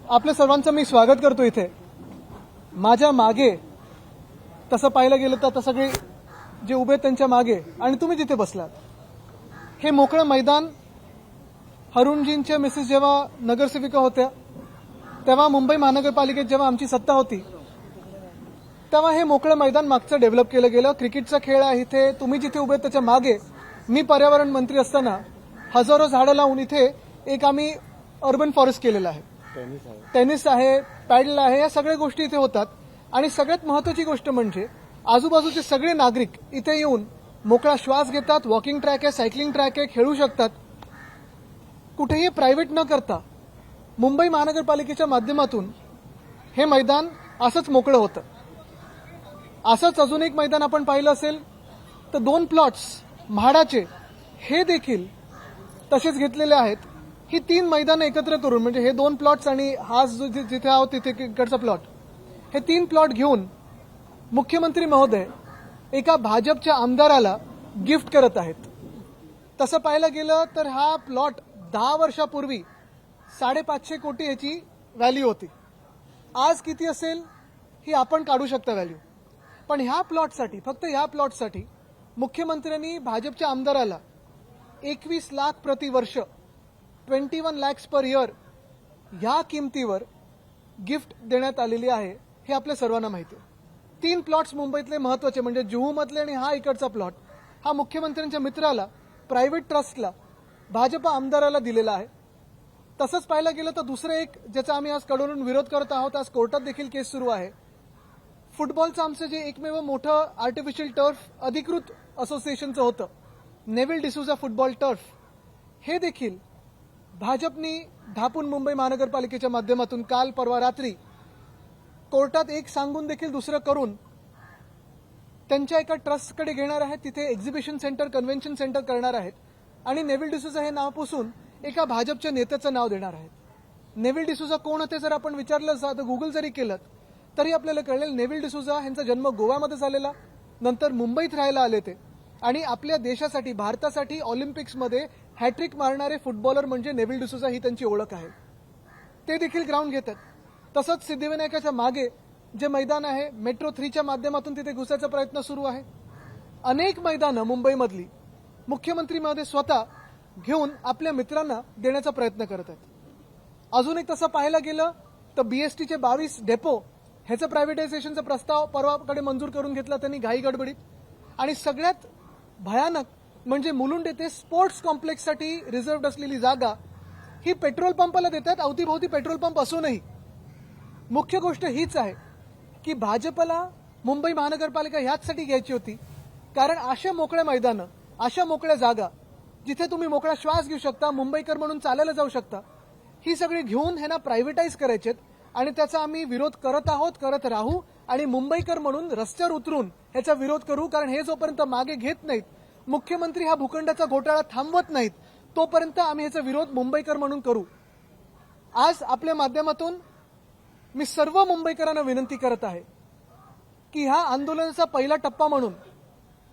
आपल्या सर्वांचं मी स्वागत करतो इथे। माझ्या मागे तसं पाहिलं गेलं तर सगळे जे उभे त्यांच्या मागे आणि तुम्ही जिथे बसलात, हे मोकळं मैदान हरुणजींच्या मिसेस जेव्हा नगरसेविका होत्या तेव्हा मुंबई महानगरपालिकेत जेव्हा आमची सत्ता होती तेव्हा हे मोकळं मैदान मागचं डेव्हलप केलं गेलं। क्रिकेटचा खेळ आहे इथे, तुम्ही जिथे उभे त्याच्या मागे मी पर्यावरण मंत्री असताना हजारो झाडं लावून इथे एक आम्ही अर्बन फॉरेस्ट केलेलं आहे। टेनिस आहे, पॅडल आहे, या सगळ्या गोष्टी इथे होतात। आणि सगळ्यात महत्त्वाची गोष्ट म्हणजे आजूबाजूचे सगळे नागरिक इथे येऊन मोकळा श्वास घेतात, वॉकिंग ट्रॅक आहे, सायकलिंग ट्रॅक आहे, खेळू शकतात। कुठेही प्रायव्हेट न करता मुंबई महानगरपालिकेच्या माध्यमातून हे मैदान असंच मोकळं होतं। असंच अजून एक मैदान आपण पाहिलं असेल तर 2 प्लॉट्स म्हाडाचे हे देखील तसेच घेतलेले आहेत। ही 3 मैदानं एकत्र करून म्हणजे हे 2 प्लॉट्स आणि हा जिथे आहोत तिथे इकडचा प्लॉट, हे 3 प्लॉट घेऊन मुख्यमंत्री महोदय एका भाजपच्या आमदाराला गिफ्ट करत आहेत। तसं पाहायला गेलं तर हा प्लॉट 10 वर्षापूर्वी 550 कोटी याची व्हॅल्यू होती। आज किती असेल ही आपण काढू शकता व्हॅल्यू, पण ह्या प्लॉटसाठी, फक्त ह्या प्लॉटसाठी मुख्यमंत्र्यांनी भाजपच्या आमदाराला 21 लाख प्रति वर्ष 21 lakhs पर इयर ह्या किमतीवर गिफ्ट देण्यात आलेली आहे। हे आपल्या सर्वांना माहिती आहे। 3 प्लॉट्स मुंबईतले महत्त्वाचे म्हणजे जुहू मधले आणि हा इकडचा प्लॉट हा मुख्यमंत्र्यांच्या मित्राला, प्रायव्हेट ट्रस्टला, भाजप आमदाराला दिलेला आहे। तसंच पाहायला गेलं तर दुसरं एक ज्याचा आम्ही आज कडून विरोध करत आहोत, आज कोर्टात देखील केस सुरू आहे। फुटबॉलचं आमचं जे एकमेव मोठं आर्टिफिशियल टर्फ अधिकृत असोसिएशनचं होतं, नेव्हिल डिसूजा फुटबॉल टर्फ, हे देखील भाजपनी ढापून मुंबई महानगरपालिकेच्या माध्यमातून काल परवा रात्री कोर्टात एक सांगून देखील दुसरं करून त्यांच्या एका ट्रस्टकडे घेणार आहेत। तिथे एक्झिबिशन सेंटर, कन्व्हेन्शन सेंटर करणार आहेत आणि नेव्हिल डिसूजा हे नाव पुसून एका भाजपच्या नेत्याचं नाव देणार आहेत। नेव्हिल डिसूजा कोण होते जर आपण विचारलं तर गुगल जरी केलं तरी आपल्याला कळेल नेव्हिल डिसूजा यांचा जन्म गोव्यामध्ये झालेला, नंतर मुंबईत राहायला आले ते आणि आपल्या देशासाठी, भारतासाठी ऑलिम्पिक्समध्ये हॅट्रिक मारणारे फुटबॉलर म्हणजे नेव्हिल डिसूजा ही त्यांची ओळख आहे। ते देखील ग्राउंड घेतात। तसंच सिद्धिविनायकाच्या मागे जे मैदान आहे, मेट्रो 3च्या माध्यमातून तिथे घुसायचा प्रयत्न सुरू आहे। अनेक मैदानं मुंबईमधली मुख्यमंत्री महोदय स्वतः घेऊन आपल्या मित्रांना देण्याचा प्रयत्न करत आहेत। अजून एक तसं पाहायला गेलं तर बीएसटीचे 22 डेपो ह्याचं प्रायव्हेटायझेशनचा प्रस्ताव परवाकडे मंजूर करून घेतला त्यांनी घाई गडबडीत। आणि सगळ्यात भयानक म्हणजे मुलुंड येथे स्पोर्ट्स कॉम्प्लेक्ससाठी रिझर्व्ड असलेली जागा ही पेट्रोल पंपाला देतात, अवतीभोवती पेट्रोल पंप असूनही। मुख्य गोष्ट हीच आहे की भाजपला मुंबई महानगरपालिका ह्याचसाठी घ्यायची होती कारण अशा मोकळ्या मैदानं, अशा मोकळ्या जागा जिथे तुम्ही मोकळा श्वास घेऊ शकता, मुंबईकर म्हणून चालायला जाऊ शकता, ही सगळी घेऊन ह्यांना प्रायव्हेटाईज करायचेत आणि त्याचा आम्ही विरोध करत आहोत, करत राहू आणि मुंबईकर म्हणून रस्त्यावर उतरून ह्याचा विरोध करू। कारण हे जोपर्यंत मागे घेत नाहीत, मुख्यमंत्री हा भूखंडाचा घोटाळा थांबवत नाहीत, तोपर्यंत आम्ही ह्याचा विरोध मुंबईकर म्हणून करू। आज आपल्या माध्यमातून मी सर्व मुंबईकरांना विनंती करत आहे की ह्या आंदोलनाचा पहिला टप्पा म्हणून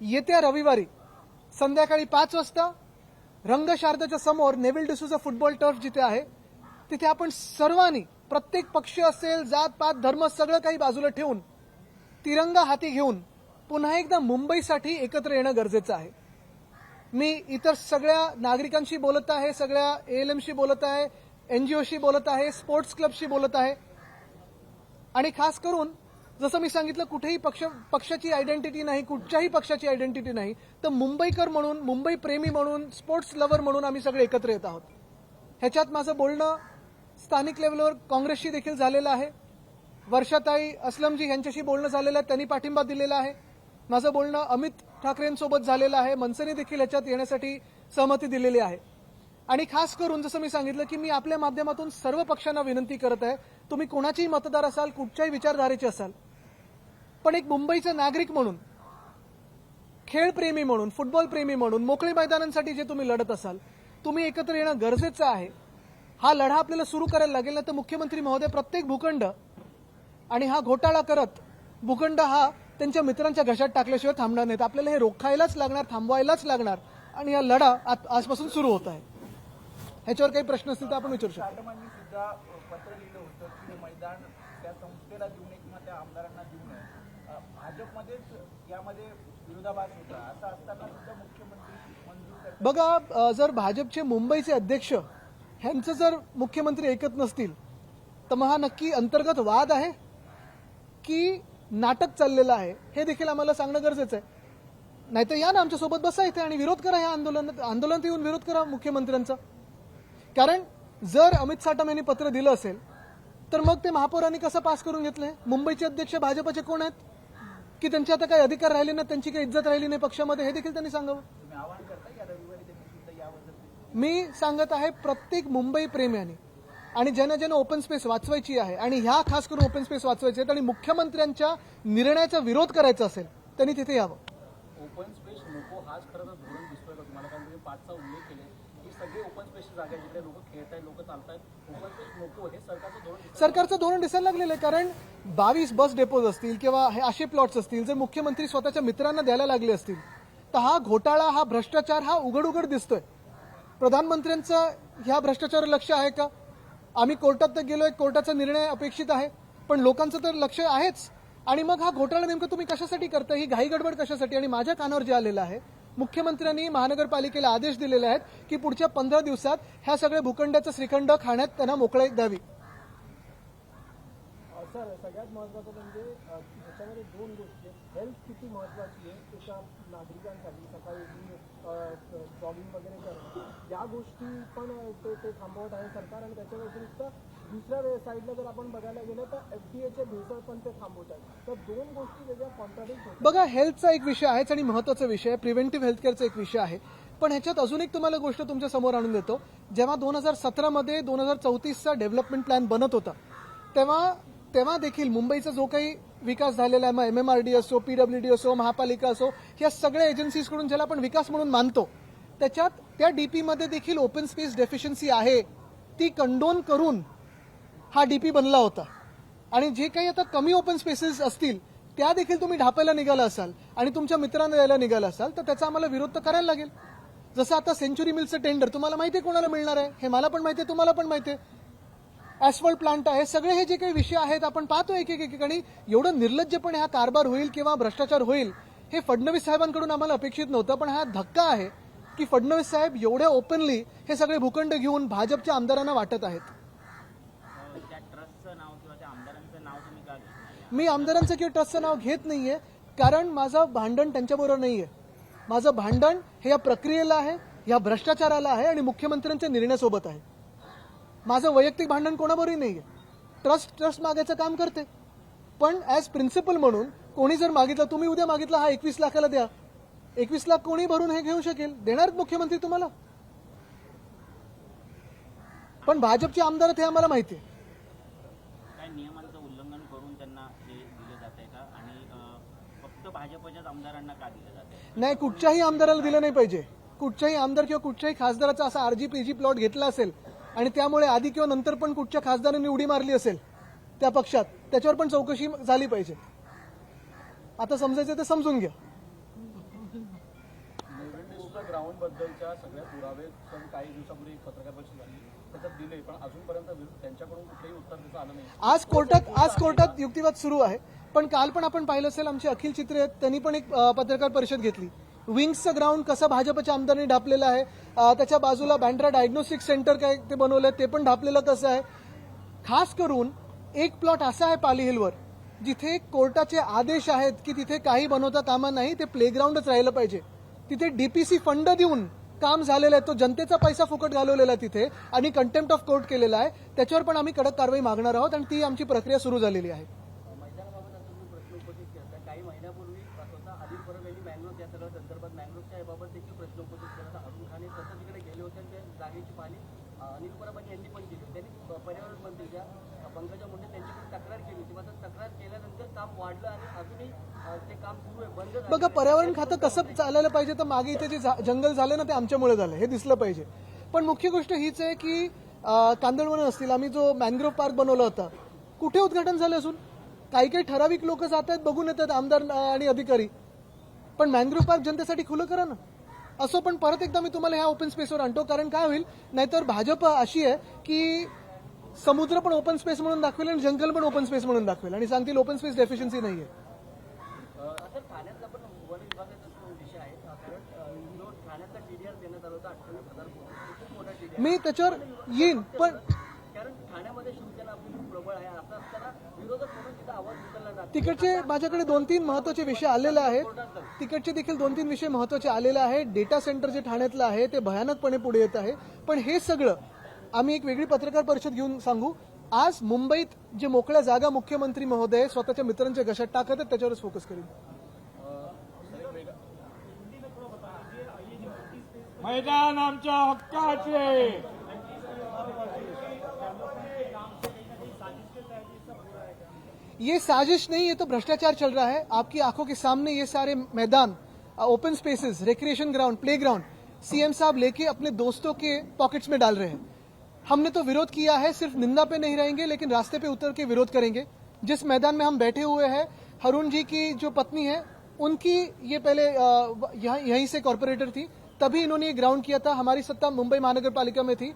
येत्या रविवारी संध्याकाळी 5 वाजता रंगशारदाच्या समोर नेव्हिल डिसूजा फुटबॉल टर्फ जिथे आहे तिथे आपण सर्वांनी, प्रत्येक पक्ष असेल, जात पात धर्म सगळं काही बाजूला ठेवून तिरंगा हाती घेऊन पुन्हा एकदा मुंबईसाठी एकत्र येणं गरजेचं आहे। मी इतर सगळ्या नागरिकांशी बोलत आहे, सगळ्या एएलएमशी बोलत आहे, एनजीओशी बोलत आहे, स्पोर्ट्स क्लबशी बोलत आहे आणि खास करून जसं मी सांगितलं कुठेही पक्षाची आयडेंटिटी नाही, कुठच्याही पक्षाची आयडेंटिटी नाही, तर मुंबईकर म्हणून, मुंबई प्रेमी म्हणून, स्पोर्ट्स लव्हर म्हणून आम्ही सगळे एकत्र येत आहोत। ह्याच्यात माझं बोलणं स्थानिक लेव्हलवर काँग्रेसशी देखील झालेलं आहे। वर्षाताई असलमजी यांच्याशी बोलणं झालेलं आहे, त्यांनी पाठिंबा दिलेला आहे। माझं बोलणं अमित ठाकरेंसोबत झालेलं आहे, मनसेने देखील ह्याच्यात येण्यासाठी सहमती दिलेली आहे। आणि खास करून जसं मी सांगितलं की मी आपल्या माध्यमातून सर्व पक्षांना विनंती करत आहे, तुम्ही कोणाचेही मतदार असाल, कुठच्याही विचारधारेचे असाल, पण एक मुंबईचा नागरिक म्हणून, खेळप्रेमी म्हणून, फुटबॉल प्रेमी म्हणून, मोकळी मैदानांसाठी जे तुम्ही लढत असाल, तुम्ही एकत्र येणं गरजेचं आहे। हा लढा आपल्याला सुरू करायला लागेल ना तर मुख्यमंत्री महोदय प्रत्येक भूखंड आणि हा घोटाळा करत भूखंड हा त्यांच्या मित्रांच्या घशात टाकल्याशिवाय थांबणार नाहीत। आपल्याला हे रोखायलाच लागणार, थांबवायलाच लागणार आणि हा लढा आजपासून सुरू होत आहे। ह्याच्यावर काही प्रश्न असतील तर आपण विचारू शकतो। मैदान त्या संस्थेला देऊ नये किंवा त्या आमदारांना देऊ नये, भाजपमध्येच यामध्ये विरोधाभास होता, असं असताना सुद्धा मुख्यमंत्री मंजूर करतात. बघा, जर भाजपचे मुंबईचे अध्यक्ष ह्यांचं जर मुख्यमंत्री ऐकत नसतील तर मग हा नक्की अंतर्गत वाद आहे की नाटक चाललेलं आहे हे देखील आम्हाला सांगणं गरजेचं आहे. नाहीतर या ना आमच्यासोबत बसा इथे आणि विरोध करा, या आंदोलनात येऊन विरोध करा मुख्यमंत्र्यांचा. कारण जर अमित साटम यांनी पत्र दिलं असेल तर मग ते महापौरांनी कसं पास करून घेतलंय? मुंबईचे अध्यक्ष भाजपचे कोण आहेत की त्यांचे आता काही अधिकार राहिले नाही, त्यांची काही इज्जत राहिली नाही पक्षामध्ये, हे देखील त्यांनी सांगावं. तुम्ही आवाहन करता या रविवारी त्यांनी सुद्धा याबद्दल? मी सांगत आहे प्रत्येक मुंबई प्रेम्याने आणि ज्यांना ओपन स्पेस वाचवायची आहे आणि ह्या खास करून ओपन स्पेस वाचवायचे आहेत आणि मुख्यमंत्र्यांच्या निर्णयाचा विरोध करायचा असेल त्यांनी तिथे यावं. ओपन स्पेस नको हाच खरं तर धोरण दिसतोय का तुम्हाला? कारण तुम्ही 5चा उल्लेख केले की सगळे ओपन स्पेस जागा जिकडे लोक खेळतायत, लोक चालतायत, ओपन स्पेस नको हे सरकारचं धोरण दिसायला लागलेलं आहे. कारण 22 बस डेपोज असतील किंवा हे असे प्लॉट्स असतील जर मुख्यमंत्री स्वतःच्या मित्रांना द्यायला लागले असतील तर हा घोटाळा, हा भ्रष्टाचार हा उघड उघड दिसतोय. प्रधानमंत्र्यांचं ह्या भ्रष्टाचारावर लक्ष आहे का? आम्ही कोर्टात तर गेलोय, कोर्टाचा निर्णय अपेक्षित आहे, पण लोकांचं तर लक्ष आहेच. आणि मग हा घोटाळा नेमका तुम्ही कशासाठी करता? ही घाई गडबड कशासाठी? आणि माझ्या कानावर जे आलेलं आहे, मुख्यमंत्र्यांनी महानगरपालिकेला आदेश दिलेले आहेत की पुढच्या 15 दिवसात ह्या सगळ्या भूखंडाचं श्रीखंड खाण्यात त्यांना मोकळीक द्यावी. सर, सगळ्यात महत्त्वाचं म्हणजे त्याच्यामध्ये दोन गोष्टी आहेत. हेल्थ किती महत्त्वाची आहे एका नागरिकांसाठी. सकाळी जॉगिंग वगैरे करणं, या गोष्टी पण ते थांबवत आहे सरकार. आणि त्याच्या व्यतिरिक्त दुसऱ्या साईडला जर आपण बघायला गेलं तर FDAचे भेसळ पण ते थांबवत आहेत. तर दोन गोष्टी वेगळ्या कॉन्ट्राडिक्ट होतात. बघा, हेल्थचा एक विषय आहेच आणि महत्त्वाचा विषय आहे, प्रिव्हेंटिव्ह हेल्थकेअरचा एक विषय आहे. पण ह्याच्यात अजून एक तुम्हाला गोष्ट तुमच्या समोर आणून देतो. जेव्हा 2017 मध्ये 2034चा डेव्हलपमेंट प्लॅन बनत होता तेव्हा देखील मुंबईचा जो काही विकास झालेला आहे, मग MMRD असो, PWD असो, महापालिका असो, या सगळ्या एजन्सीजकडून ज्याला आपण विकास म्हणून मानतो, त्याच्यात त्या DP मध्ये देखील ओपन स्पेस डेफिशियन्सी आहे, ती कंडोन करून हा DP बनला होता. आणि जे काही आता कमी ओपन स्पेसेस असतील त्या देखील तुम्ही ढापायला निघाला असाल आणि तुमच्या मित्रांना द्यायला निघाला असाल तर त्याचा आम्हाला विरोध तर करायला लागेल. जसं आता सेंच्युरी मिलचं टेंडर तुम्हाला माहिती आहे कोणाला मिळणार आहे, हे मला पण माहिती आहे, तुम्हाला पण माहिती आहे. ऍस्फॉल्ट प्लांट आहे, सगळे हे जे काही विषय आहेत आपण पाहतो एक ठिकाणी. एवढं निर्लज्जपणे हा कारभार होईल किंवा भ्रष्टाचार होईल हे फडणवीस साहेबांकडून आम्हाला अपेक्षित नव्हतं. पण हा धक्का आहे की फडणवीस साहेब एवढ्या ओपनली हे सगळे भूखंड घेऊन भाजपच्या आमदारांना वाटत आहेत. मी आमदारांचं किंवा ट्रस्टचं नाव घेत नाहीये, कारण माझं भांडण त्यांच्याबरोबर नाहीये. माझं भांडण हे या प्रक्रियेला आहे, या भ्रष्टाचाराला आहे आणि मुख्यमंत्र्यांच्या निर्णयासोबत आहे. माझं वैयक्तिक भांडण कोणाबरोबरही नाहीये. ट्रस्ट मागायचं काम करते, पण ऍज प्रिन्सिपल म्हणून कोणी जर मागितलं, तुम्ही उद्या मागितलं हा 21 लाखाला द्या, 21 लाख कोणी भरून हे घेऊ शकेल? देणार मुख्यमंत्री तुम्हाला? पण भाजपचे आमदार हे आम्हाला माहिती आहे. नियमांचं उल्लंघन करून त्यांना हे दिलं जात आहे का? आणि फक्त भाजपच्याच आमदारांना का दिलं जात आहे? नाही, कुठच्याही आमदाराला दिलं नाही पाहिजे. कुठच्याही आमदार किंवा कुठच्याही खासदाराचा असा RG-PG प्लॉट घेतला असेल आणि त्यामुळे आधी किंवा नंतर पण कुठच्या खासदारांनी उडी मारली असेल त्या पक्षात, त्याच्यावर पण चौकशी झाली पाहिजे. आता समजायचं ते समजून घ्या. निवडणुकीच्या ग्राउंड बद्दलच्या सगळ्या पुरावे काही दिवसापूर्वी एक पत्रकार परिषद झाली, त्याच्यात दिले, पण अजूनपर्यंत त्यांच्याकडून कुठलंही उत्तर त्याचं आलं नाही. आज कोर्टात युक्तिवाद सुरू आहे. पण काल पण आपण पाहिलं असेल, आमचे अखिल चित्रे आहेत, त्यांनी पण एक पत्रकार परिषद घेतली. विंग्सचं ग्राउंड कसं भाजपच्या आमदारांनी ढापलेलं आहे, त्याच्या बाजूला बँड्रा डायग्नोस्टिक सेंटर काय ते बनवलंय ते पण ढापलेलं कसं आहे. खास करून एक प्लॉट असा आहे पाली हिलवर जिथे कोर्टाचे आदेश आहेत की तिथे काही बनवता कामा नाही, ते प्लेग्राऊंडच राहिलं पाहिजे. तिथे DPC फंड देऊन काम झालेलं आहे, तो जनतेचा पैसा फुकट घालवलेला आहे तिथे आणि कंटेम्प्ट ऑफ कोर्ट केलेला आहे. त्याच्यावर पण आम्ही कडक कारवाई मागणार आहोत आणि ती आमची प्रक्रिया सुरू झालेली आहे. प्रश्न उपस्थित केला. काही महिन्यापूर्वी स्वतः अनिल परब यांनी मॅंग्रोव्ह या सगळ्या संदर्भात मॅंग्रोव्हच्या याबाबत देखील प्रश्न उपस्थित केला. अरुण खान स्वतः तिकडे गेले होते आणि त्या जागेची पाहणी अनिल परब यांनी पण केली. त्यांनी पर्यावरण मंत्रीच्या पंकजा मुंडे त्यांच्याकडे तक्रार केली होती. मात्र तक्रार केल्यानंतर काम वाढलं आणि अजूनही ते काम सुरू आहे, बंद झालं. बघा, पर्यावरण खातं कसं चालायला पाहिजे तर मागे इथे जे जंगल झालं ना ते आमच्यामुळे झालं हे दिसलं पाहिजे. पण मुख्य गोष्ट हीच आहे की कांदळवन असतील, आम्ही जो मॅंग्रोव्ह पार्क बनवला होता, कुठे उद्घाटन झालं असून? काही ठराविक लोक जात आहेत, बघून येतात आमदार आणि अधिकारी, पण मॅंग्रोव्ह पार्क जनतेसाठी खुलं करा ना. असं पण परत एकदा मी तुम्हाला ह्या ओपन स्पेसवर आणतो, कारण काय होईल, नाहीतर भाजप अशी आहे की समुद्र पण ओपन स्पेस म्हणून दाखवेल आणि जंगल पण ओपन स्पेस म्हणून दाखवेल आणि सांगतील ओपन स्पेस डेफिशियन्सी नाहीये. सर ठाण्यातला पण वन विभागाचा जो विषय आहे कारण जो ठाण्यातला टीडीआर देण्यात आला होता 28,000 कोटी खूप मोठा टीडीआर मी त्याच्यावर येईन, पण कारण ठाण्यामध्ये शिवसेना आपली खूप प्रबळ आहे असं असताना विरोधक म्हणून तिथं आवाज उचलला जातो. तिकडचे माझ्याकडे 2-3 महत्वाचे विषय आलेले आहेत. तिकडचे देखील 2-3 विषय महत्वाचे आलेले आहेत. डेटा सेंटर जे ठाण्यातलं आहे ते भयानकपणे पुढे येत आहे. पण हे सगळं आम्ही एक वेगळी पत्रकार परिषद घेऊन सांगू. आज मुंबईत जे मोकळ्या जागा मुख्यमंत्री महोदय स्वतःच्या मित्रांच्या घशात टाकत आहेत त्याच्यावरच फोकस करेन. मैदान आमच्या हक्काचे. ये साजिश नहीं, ये तो भ्रष्टाचार चल रहा है. आपकी आंखों के सामने ये सारे मैदान, open spaces, recreation ground, play ground CM साहब लेके अपने दोस्तों के पॉकेट्स में डाल रहे हैं. हमने तो विरोध किया है, सिर्फ निंदा पे नहीं रहेंगे लेकिन रास्ते पे उतर के विरोध करेंगे. जिस मैदान में हम बैठे हुए हैं, हरुण जी की जो पत्नी है उनकी ये पहले यहीं से कॉर्पोरेटर थी, तभी इन्होंने ये ग्राउंड किया था. हमारी सत्ता मुंबई महानगर पालिका में थी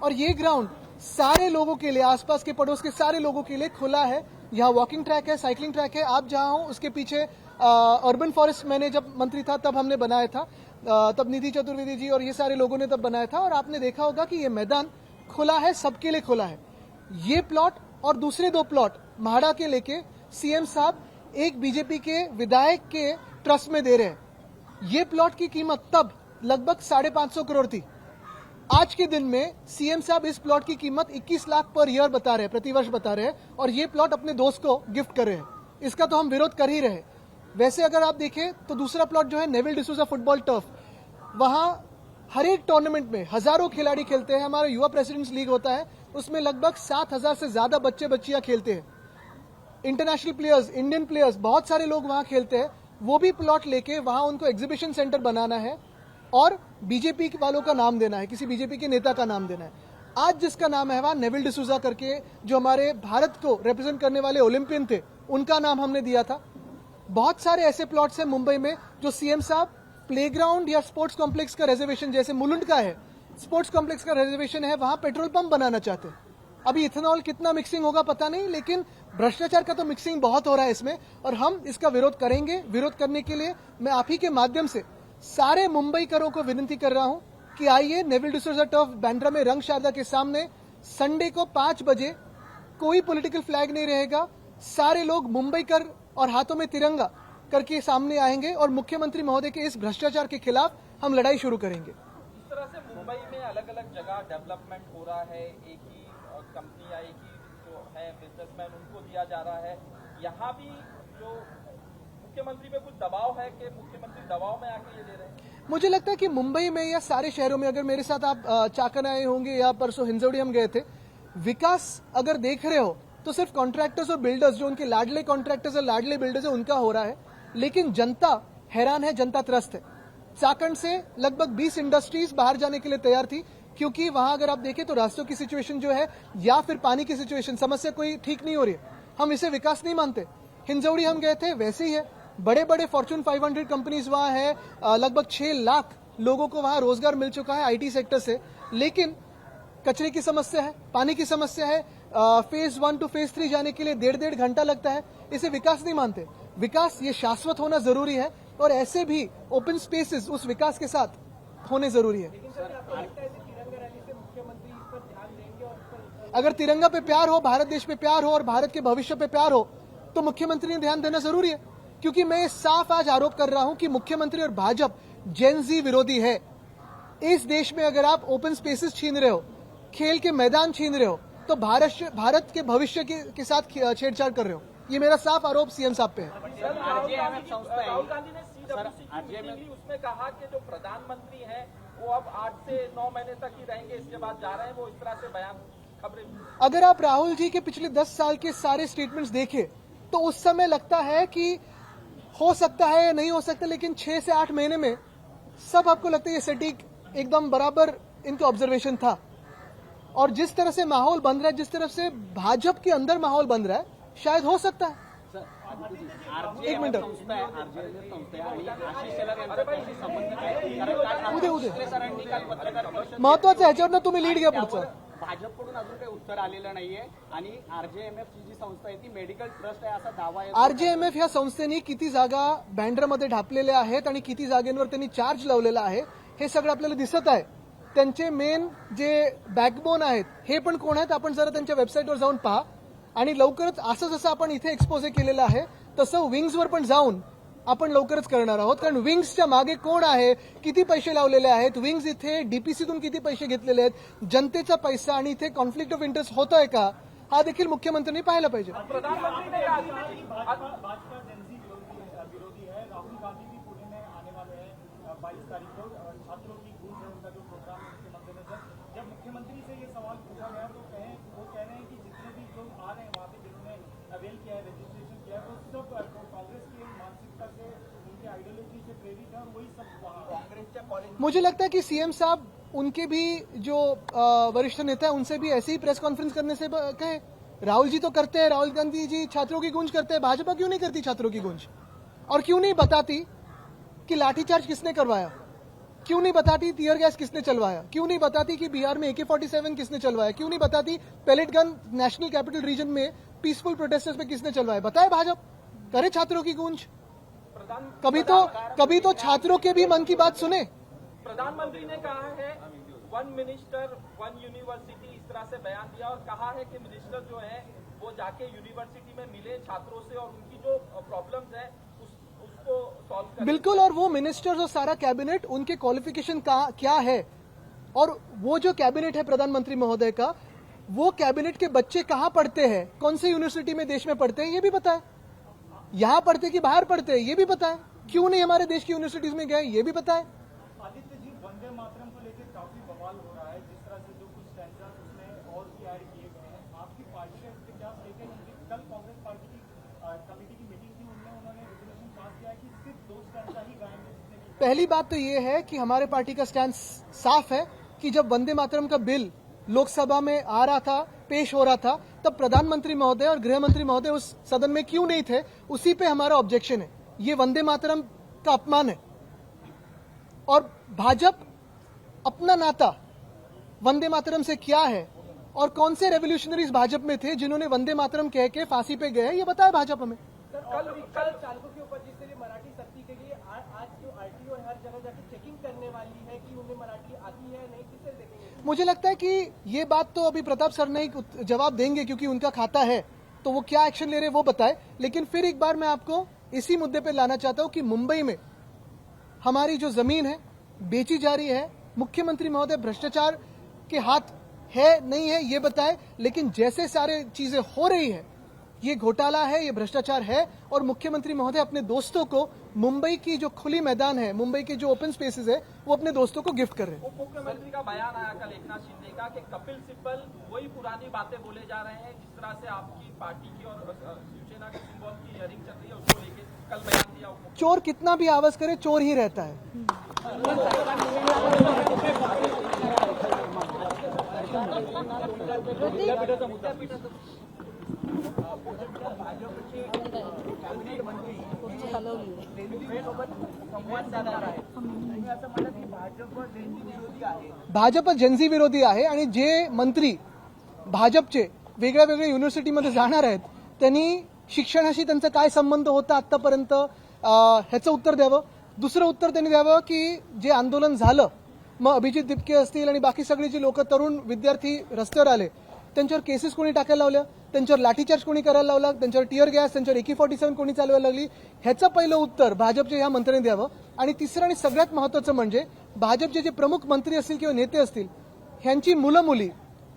और ये ग्राउंड सारे लोगों के लिए, आसपास के पड़ोस के सारे लोगों के लिए खुला है. यहाँ वॉकिंग ट्रैक है, साइकिलिंग ट्रैक है. आप जहाँ हो उसके पीछे अर्बन फॉरेस्ट मैंने जब मंत्री था तब हमने बनाया था, तब निधि चतुर्वेदी जी और ये सारे लोगों ने तब बनाया था. और आपने देखा होगा कि ये मैदान खुला है, सबके लिए खुला है. ये प्लॉट और दूसरे 2 प्लॉट म्हाड़ा के लेके सीएम साहब एक बीजेपी के विधायक के ट्रस्ट में दे रहे हैं. ये प्लॉट की कीमत तब लगभग 550 करोड़ थी. आज के दिन में सीएम साहब इस प्लॉट की कीमत 21 लाख पर ईयर बता रहे हैं, प्रतिवर्ष बता रहे हैं, और ये प्लॉट अपने दोस्त को गिफ्ट कर रहे हैं. इसका तो हम विरोध कर ही रहे हैं. वैसे अगर आप देखें तो दूसरा प्लॉट जो है नेविल डिसूजा फुटबॉल टर्फ, वहां हर एक टूर्नामेंट में हजारों खिलाड़ी खेलते हैं. हमारा युवा प्रेसिडेंट्स लीग होता है, उसमें लगभग 7,000 से ज्यादा बच्चे बच्चियां खेलते हैं. इंटरनेशनल प्लेयर्स, इंडियन प्लेयर्स, बहुत सारे लोग वहां खेलते हैं. वो भी प्लॉट लेके वहां उनको एग्जीबिशन सेंटर बनाना है और बीजेपी वालों का नाम देना है, किसी बीजेपी के नेता का नाम देना है. आज जिसका नाम है वहां नेविल डिसूजा करके, जो हमारे भारत को रिप्रेजेंट करने वाले ओलंपियन थे, उनका नाम हमने दिया था. बहुत सारे ऐसे प्लॉट्स हैं मुंबई में जो सीएम साहब प्लेग्राउंड या स्पोर्ट्स कॉम्प्लेक्स का रिजर्वेशन, जैसे मुलुंड का है, स्पोर्ट्स कॉम्प्लेक्स का रिजर्वेशन है, वहां पेट्रोल पंप बनाना चाहते हैं. अभी इथेनॉल कितना मिक्सिंग होगा पता नहीं, लेकिन भ्रष्टाचार का तो मिक्सिंग बहुत हो रहा है इसमें, और हम इसका विरोध करेंगे. विरोध करने के लिए मैं आप ही के माध्यम से सारे मुंबईकरों को विनती कर रहा हूं कि आइए नेविल डिसूजा टर्फ बांद्रा में रंग शारदा के सामने संडे को 5 बजे, कोई पॉलिटिकल फ्लैग नहीं रहेगा, सारे लोग मुंबईकर और हाथों में तिरंगा करके सामने आएंगे और मुख्यमंत्री महोदय के इस भ्रष्टाचार के खिलाफ हम लड़ाई शुरू करेंगे. इस तरह से मुंबई में अलग अलग जगह डेवलपमेंट हो रहा है, एक ही कंपनी या एक ही जो है बिजनेसमैन उनको दिया जा रहा है. यहाँ भी जो मुख्यमंत्री पे कुछ दबाव है कि मुख्यमंत्री दबाव में आके ये दे रहे हैं. मुझे लगता है कि मुंबई में या सारे शहरों में, अगर मेरे साथ आप चाकन आए होंगे या परसों हिंजौड़ी हम गए थे, विकास अगर देख रहे हो तो सिर्फ कॉन्ट्रैक्टर्स और बिल्डर्स, जो उनके लाडले कॉन्ट्रैक्टर्स और लाडले बिल्डर्स है, उनका हो रहा है. लेकिन जनता हैरान है, जनता त्रस्त है. चाकन से लगभग 20 इंडस्ट्रीज बाहर जाने के लिए तैयार थी, क्योंकि वहां अगर आप देखें तो रास्तों की सिचुएशन जो है या फिर पानी की सिचुएशन, समस्या कोई ठीक नहीं हो रही है. हम इसे विकास नहीं मानते. हिंजौड़ी हम गए थे, वैसे ही है. बड़े बड़े फॉर्च्यून 500 कंपनीज वहां है, लगभग 6 लाख लोगों को वहां रोजगार मिल चुका है आईटी सेक्टर से. लेकिन कचरे की समस्या है, पानी की समस्या है. फेज 1 टू फेज 3 जाने के लिए 1.5 घंटा लगता है. इसे विकास नहीं मानते. विकास ये शाश्वत होना जरूरी है, और ऐसे भी ओपन स्पेसेस उस विकास के साथ होने जरूरी है. अगर तिरंगा पे प्यार हो, भारत देश पे प्यार हो और भारत के भविष्य पे प्यार हो, तो मुख्यमंत्री ने ध्यान देना जरूरी है. क्योंकि मैं साफ आज आरोप कर रहा हूं कि मुख्यमंत्री और भाजपा जेनजी विरोधी है. इस देश में अगर आप ओपन स्पेसेस छीन रहे हो, खेल के मैदान छीन रहे हो, तो भारत के भविष्य के साथ छेड़छाड़ कर रहे हो. ये मेरा साफ आरोप सीएम साहब पे है. राहुल गांधी ने सीडब्ल्यूसी मीटिंग ली, उसमें कहा कि जो प्रधानमंत्री हैं वो अब 8 से 9 महीने तक ही रहेंगे, इसके बाद जा रहे हैं. वो इस तरह से बयान, खबरें. अगर आप राहुल जी के पिछले 10 साल के सारे स्टेटमेंट्स देखें तो उस समय लगता है कि हो सकता है या नहीं हो सकता, लेकिन 6 से 8 महीने में सब आपको लगता है ये सटीक एकदम बराबर इनका ऑब्जर्वेशन था. और जिस तरह से माहौल बन रहा है, जिस तरह से भाजपा के अंदर माहौल बन रहा है, शायद हो सकता है. एक मिनिट, उद्या महत्वाचं ह्याच्यावर तुम्ही लीड घ्या पुढचं. भाजपकडून अजून काही उत्तर आलेलं नाहीये आणि RJMF ची जी संस्था आहे ती मेडिकल ट्रस्ट आहे असा दावा आहे. RJMF ह्या संस्थेने किती जागा बँड्रामध्ये ढापलेल्या आहेत आणि किती जागेंवर त्यांनी चार्ज लावलेला आहे हे सगळं आपल्याला दिसत आहे. त्यांचे मेन जे बॅकबोन आहेत हे पण कोण आहेत आपण जरा त्यांच्या वेबसाईटवर जाऊन पहा. आणि लवकरच असं जसं आपण इथे एक्सपोजे केलेलं आहे तसं विंग्सवर पण जाऊन आपण लवकरच करणार आहोत. कारण विंग्सच्या मागे कोण आहे, किती पैसे लावलेले आहेत, विंग्स इथे डीपीसीतून किती पैसे घेतलेले आहेत, जनतेचा पैसा आणि इथे कॉन्फ्लिक्ट ऑफ इंटरेस्ट होतोय का हा देखील मुख्यमंत्र्यांनी पाहायला पाहिजे. प्रधानमंत्री ने कहा कि भाजपा जनसी विरोधी है. राहुल गांधी भी पुणे में आने वाले हैं 22 तारीख को. छात्रों की गूंज है उनका जो प्रोग्राम है उसके मद्देनजर जब मुख्यमंत्री से ये सवाल पूछा गया तो वो कह रहे हैं कि जितने भी लोग आ रहे हैं वहाँ पे जिन्होंने अवेल किया है, रजिस्ट्रेशन किया है, वो सब कांग्रेस की मानसिकता से, उनकी आइडियोलॉजी से प्रेरित है और वही सब कांग्रेसच्या कॉलेज. मुझे लगता है कि सीएम साहब उनके भी जो वरिष्ठ नेता है उनसे भी ऐसी ही प्रेस कॉन्फ्रेंस करने से कहे. राहुल जी तो करते हैं, राहुल गांधी जी छात्रों की गूंज करते हैं, भाजपा क्यों नहीं करती छात्रों की गूंज? और क्यों नहीं बताती कि लाठीचार्ज किसने करवाया, क्यों नहीं बताती टीयर गैस किसने चलवाया, क्यों नहीं बताती कि बिहार में AK-47 किसने चलवाया, क्यों नहीं बताती pellet gun national capital region में पीसफुल प्रोटेस्टर्स पे किसने चलवाया? बताए भाजपा, करे छात्रों की गूंज. कभी तो छात्रों के भी मन की बात सुने. प्रधानमंत्री ने कहा है 1 मिनिस्टर 1 यूनिवर्सिटी, इस तरह से बयान दिया और कहा है कि मिनिस्टर जो है वो जाके यूनिवर्सिटी में मिले छात्रों से और उनकी जो प्रॉब्लम्स है उसको सॉल्व करें. बिल्कुल. और वो मिनिस्टर्स और सारा कैबिनेट उनके क्वालिफिकेशन क्या है और वो जो कैबिनेट है प्रधानमंत्री महोदय का, वो कैबिनेट के बच्चे कहाँ पढ़ते हैं, कौन सी यूनिवर्सिटी में देश में पढ़ते हैं ये भी बताए. यहाँ पढ़ते कि बाहर पढ़ते हैं ये भी बताए. क्यों नहीं हमारे देश की यूनिवर्सिटीज में गए ये भी बताए. आदित्य जी, वंदे मातरम को लेकर काफी बवाल हो रहा है. जिस तरह से जो कुछ स्टैंडर्ड उसमें और भी ऐड किए गए हैं, आपकी पार्टी का इस पे क्या स्टेक है? कल कांग्रेस पार्टी की कमेटी की मीटिंग थी, उन्होंने रेजोल्यूशन पास किया कि सिर्फ 2 स्टैंडर्ड ही गाएंगे. पहली बात तो ये है कि हमारे पार्टी का स्टैंड साफ है कि जब वंदे मातरम का बिल लोकसभा में आ रहा था, पेश हो रहा था, तब प्रधानमंत्री महोदय और गृह मंत्री महोदय उस सदन में क्यों नहीं थे, उसी पे हमारा ऑब्जेक्शन है. ये वंदे मातरम का अपमान है. और भाजपा अपना नाता वंदे मातरम से क्या है और कौन से रेवोल्यूशनरीज भाजपा में थे जिन्होंने वंदे मातरम कह के फांसी पे गए ये बताया भाजपा में. कल चालकों के ऊपर जिस तरह मराठी सक्ति के लिए आज जो RTO हर जगह जाके चेकिंग करने वाली है कि उन्हें मराठी आती है नहीं, किसे देखेंगे? मुझे लगता है कि ये बात तो अभी प्रताप सर नहीं जवाब देंगे क्योंकि उनका खाता है, तो वो क्या एक्शन ले रहे हैं वो बताए. लेकिन फिर एक बार मैं आपको इसी मुद्दे पे लाना चाहता हूं कि मुंबई में हमारी जो जमीन है बेची जा रही है. मुख्यमंत्री महोदय भ्रष्टाचार के हाथ है नहीं है ये बताए, लेकिन जैसे सारे चीजें हो रही है ये घोटाला है, ये भ्रष्टाचार है. और मुख्यमंत्री महोदय अपने दोस्तों को मुंबई की जो खुली मैदान है, मुंबई के जो ओपन स्पेसेस है, वो अपने दोस्तों को गिफ्ट कर रहे हैं. उप मुख्यमंत्री का बयान आया कल एकनाथ शिंदे का कि कपिल सिब्बल वही पुरानी बातें बोले जा रहे हैं. जिस तरह से आपकी पार्टी की और शिवसेना के सिंबल की हियरिंग चल रही है उसको लेकर कल बयान दिया. चोर कितना भी आवाज करे चोर ही रहता है. भाजप जनजी विरोधी आहे आणि जे मंत्री भाजपचे वेगळ्या वेगळ्या युनिव्हर्सिटीमध्ये जाणार आहेत त्यांनी शिक्षणाशी त्यांचा काय संबंध होता आतापर्यंत ह्याचं उत्तर द्यावं. दुसरं उत्तर त्यांनी द्यावं की जे आंदोलन झालं, मग अभिजित दिपके असतील आणि बाकी सगळी जी लोक तरुण विद्यार्थी रस्त्यावर आले त्यांच्यावर केसेस कोणी टाकायला लावल्या, त्यांच्यावर लाठीचार्ज कोणी करायला लावला, त्यांच्यावर टियर गॅस, त्यांच्यावर AK-47 कोणी चालवायला लागली, ह्याचं पहिलं उत्तर भाजपच्या ह्या मंत्र्यांनी द्यावं. आणि तिसरं आणि सगळ्यात महत्त्वाचं म्हणजे भाजपचे जे प्रमुख मंत्री असतील किंवा नेते असतील ह्यांची मुलं मुली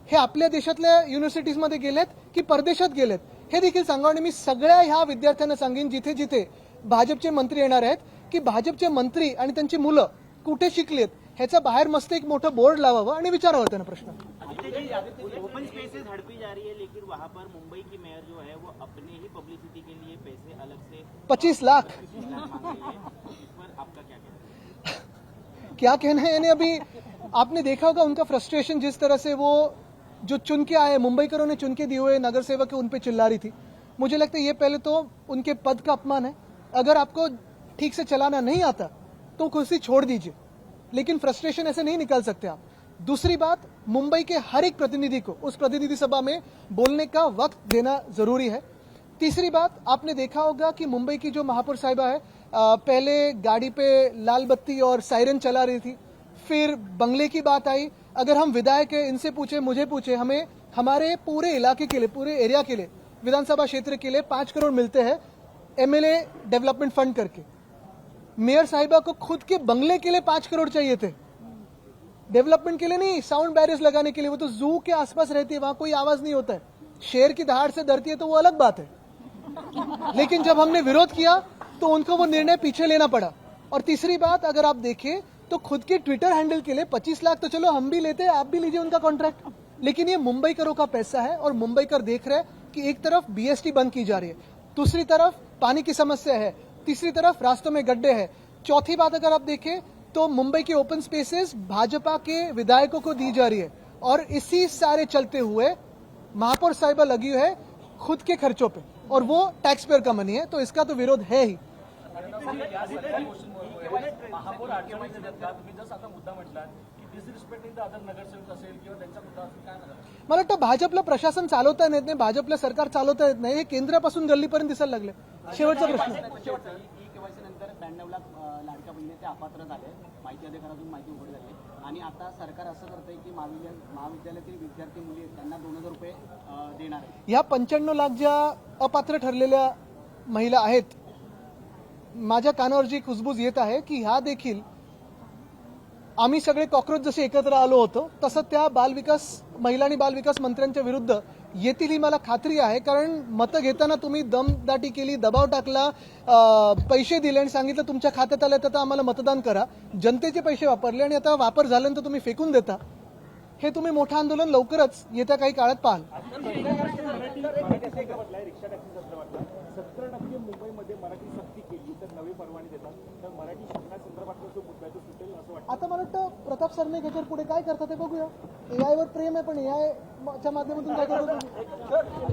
हे आपल्या देशातल्या युनिव्हर्सिटीजमध्ये गेलेत की परदेशात गेलेत हे देखील सांगा. आणि मी सगळ्या ह्या विद्यार्थ्यांना सांगेन जिथे जिथे भाजपचे मंत्री येणार आहेत की भाजपचे मंत्री आणि त्यांची मुलं कुठे शिकलेत ह्याचा बाहेर मस्त एक मोठं बोर्ड लावावं आणि विचारावं त्यांना प्रश्न. ओपन स्पेसेस हड़पी जा रही है लेकिन वहाँ पर मुंबई की मेयर जो है वो अपने ही पब्लिसिटी के लिए पैसे अलग से 25 लाख मांग रही है. इस पर आपका क्या कहना है? क्या कहना है, यानी अभी आपने देखा होगा उनका फ्रस्ट्रेशन, जिस तरह से वो जो चुन के आए, मुंबईकरों ने चुन के दिए हुए नगर सेवक उन पे चिल्ला रही थी. मुझे लगता है ये पहले तो उनके पद का अपमान है. अगर आपको ठीक से चलाना नहीं आता तो कुर्सी छोड़ दीजिए, लेकिन फ्रस्ट्रेशन ऐसे नहीं निकाल सकते आप. दूसरी बात, मुंबई के हर एक प्रतिनिधि को उस प्रतिनिधि सभा में बोलने का वक्त देना जरूरी है। तीसरी बात, आपने देखा होगा कि मुंबई की जो महापौर साहिबा है, पहले गाड़ी पे लाल बत्ती और सायरन चला रही थी, फिर बंगले की बात आई। अगर हम विधायक है, इनसे पूछे, मुझे पूछे, हमें हमारे पूरे इलाके के लिए, पूरे एरिया के लिए, विधानसभा क्षेत्र के लिए 5 करोड़ मिलते हैं एमएलए डेवलपमेंट फंड करके। मेयर साहिबा को खुद के बंगले के लिए 5 करोड़ चाहिए थे, डेवलपमेंट के लिए नहीं, साउंड बैरियर्स लगाने के लिए। वो तो जू के आसपास रहती है, वहां कोई आवाज नहीं होता है। शेर की दहाड़ से डरती है तो वो अलग बात है, लेकिन जब हमने विरोध किया तो उनको वो निर्णय पीछे लेना पड़ा। और तीसरी बात, अगर आप देखें तो खुद के ट्विटर हैंडल के लिए 25 लाख तो चलो हम भी लेते हैं, आप भी लीजिए उनका कॉन्ट्रैक्ट, लेकिन ये मुंबईकरों का पैसा है और मुंबईकर देख रहे हैं कि एक तरफ बीएसटी बंद की जा रही है, दूसरी तरफ पानी की समस्या है, तीसरी तरफ रास्तों में गड्ढे हैं। चौथी बात, अगर आप देखें तो मुंबई के ओपन स्पेसेस भाजपा के विधायकों को दी जा रही है, और इसी सारे चलते हुए महापौर साहिबा लगी हुई है खुद के खर्चों पे, और वो टैक्स पेयर का मनी है, तो इसका तो विरोध है ही। महापौर अडचणीत येतात का? तुम्ही जसं आता मुद्दा म्हटलात की डिसरिस्पेक्टिंग द अदर नगरसेवक असेल किंवा त्यांचा मुद्दा असेल, काय म्हणतात? मला वाटतं भाजपला प्रशासन चालवता येत नाही, भाजपला सरकार चालवता येत नाही, हे केंद्रापासून गल्लीपर्यंत दिसायला लागले। शेवटचा प्रश्न, केवायसी नंतर 92 लाख लाडक्या बहिणी ते अपात्र झाले, माहिती अधिकारातून माहिती उघड झाली, आणि आता सरकार असं करतंय की महाविद्यालयातील विद्यार्थी मुली आहेत त्यांना 2000 रुपये देणार आहे। ह्या 95 लाख ज्या अपात्र ठरलेल्या महिला आहेत, माझ्या कानावर जी कुजबूज येत आहे की ह्या देखील आम्ही सगळे कॉक्रोच जसे एकत्र आलो होतो तसं त्या महिला आणि बालविकास मंत्र्यांच्या विरुद्ध येतील ही मला खात्री आहे। कारण मतं घेताना तुम्ही दमदाटी केली, दबाव टाकला, पैसे दिले आणि सांगितलं तुमच्या खात्यात आलं तर आम्हाला मतदान करा, जनतेचे पैसे वापरले आणि आता वापर झाल्यानंतर तुम्ही फेकून देता। हे तुम्ही मोठं आंदोलन लवकरच येत्या काही काळात पाहाल। 70% मुंबईमध्ये मराठी सक्ती केली तर नवी परवानगी देतात, तर मराठी शिक्षणासंदर्भातला जो मुद्दा तो सुटेल असं वाटतं। आता मला वाटतं प्रताप सरनाईक याच्यावर पुढे काय करतात ते बघूया। एआय वर प्रेम आहे, पण एआय च्या माध्यमातून काय करतात